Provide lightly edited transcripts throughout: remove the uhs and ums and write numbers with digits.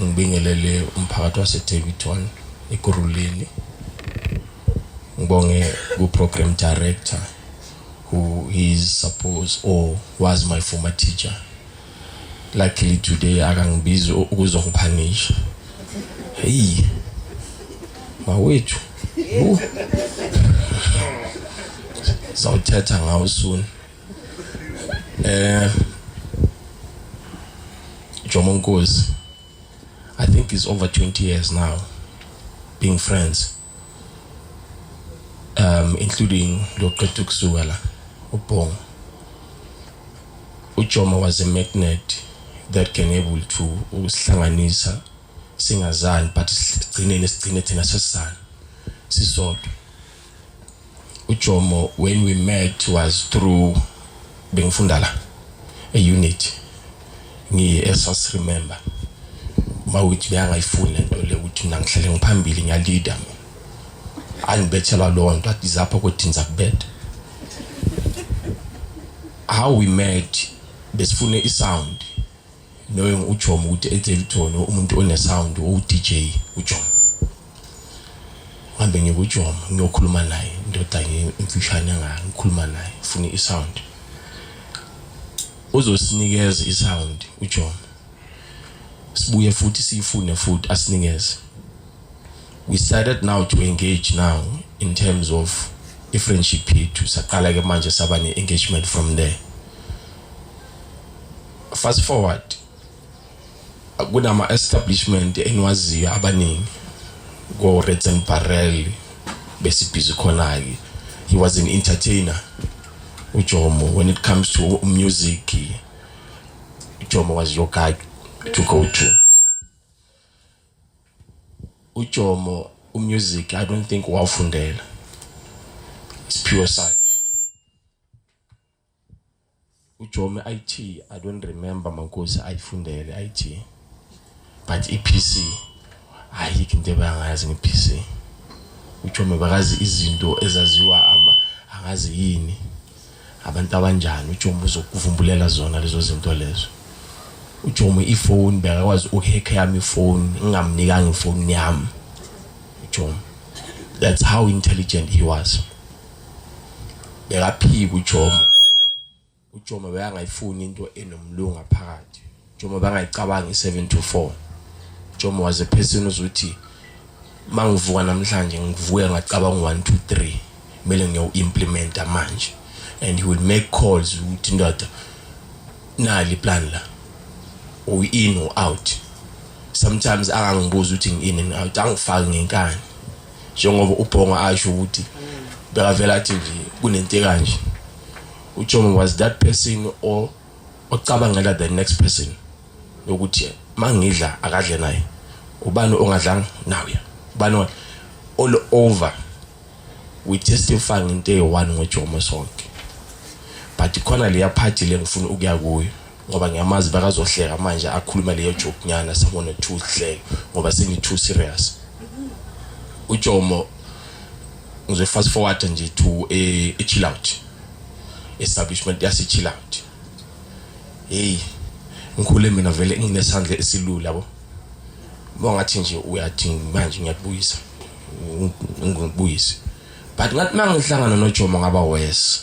ngibingelele umphakathi waseDaveyton eGuruleni. Ngibonge ku-program director who is supposed or was my former teacher. Luckily today akangibiza ukuzongiphanisha. Hey, mawethu. Sawuthetha ngawo soon. Jomo Nkosi, I think it's over 20 years now being friends, including Dr. Tuxuwala Upong. Ujomo was a magnet that can able to usihlanganisa singazani but sigcine thina sesizana sisodwa. Ujomo, when we met was through bengifunda la a unit ngi-SOS remember mawuthi bengayifuni lento le ukuthi mina ngihlale ngiphambili ngiyaleader anibethela lo nto athi zapha kwedinza kubetha. How we met besifune isound knowing uJomo ukuthi eDaveyton umuntu one sound u-DJ uJomo. Ngihambe ngikuJomo ngiyokhuluma naye ndoda ngimfishane ngayo ngikhuluma naye ufuna isound. Uzosinikeza isound uJomo. Sibuye futhi siyifune futhi asinikeze. We started now to engage now in terms of a friendship to saqala ke manje saba ne engagement from there. Fast forward kunama establishment enwaziyo abaningi go Reds and Barrel besibhizi khona ke. He was an entertainer uJomo. When it comes to music, uJomo was your guy to go to. uJomo music I don't think wafundela. It's pure side. uJomo IT I don't remember mankosi ayifundele IT. But iPC ayikho into abangazi ngePC. uJomo bakazi izinto ezaziwa angazi yini abantu abanjani uJomo uzokuvumbulela zona lezo zinto lezo. uJomo iphone bekakwazi ukuhack yami iphone ngingamnikanga iphone yami uJomo. That's how intelligent he was. Bekaphika uJomo bekangayifuni into enomlungu phakathi. uJomo bangayicabanga i7 to 4. uJomo was a person ozothi mangivuka namhlanje ngivuka ngacabanga 1 2 3 kumele ngiyo-implementa manje. And he would make calls ukuthi ndoda nali plan la or in or out. Sometimes angangibuza ukuthi ngi in and out angifaki ngenkani njengoba uBhonga asho ukuthi bekavela athi nje kunento kanje. uJomo was that person or ocabangela the next person ukuthi mangidla akadle naye ubani ongadlanga nawe ubani all over. We testify into eyi-1 ngoJomo sonke. But khona leya party le ngifuna ukuya kuyo ngoba ngiyamazi bakazohleka manje akhuluma leyo joke nyana sabona too hleka ngoba sengi too serious. uJomo ngize fast forward nje to a chill out establishment yase chill out. Hey ngikhule mina vele nginesandla esilula yabo. Bongathi nje uyathi manje ngiyakubuyisa ngibuyise. But ngathi mangihlangana noJomo ngaba worse.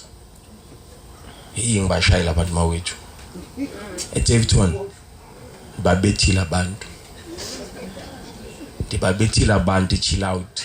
Ngibashayela abantu mawethu eDaveyton babethile abantu. Dibabethile abantu chill out.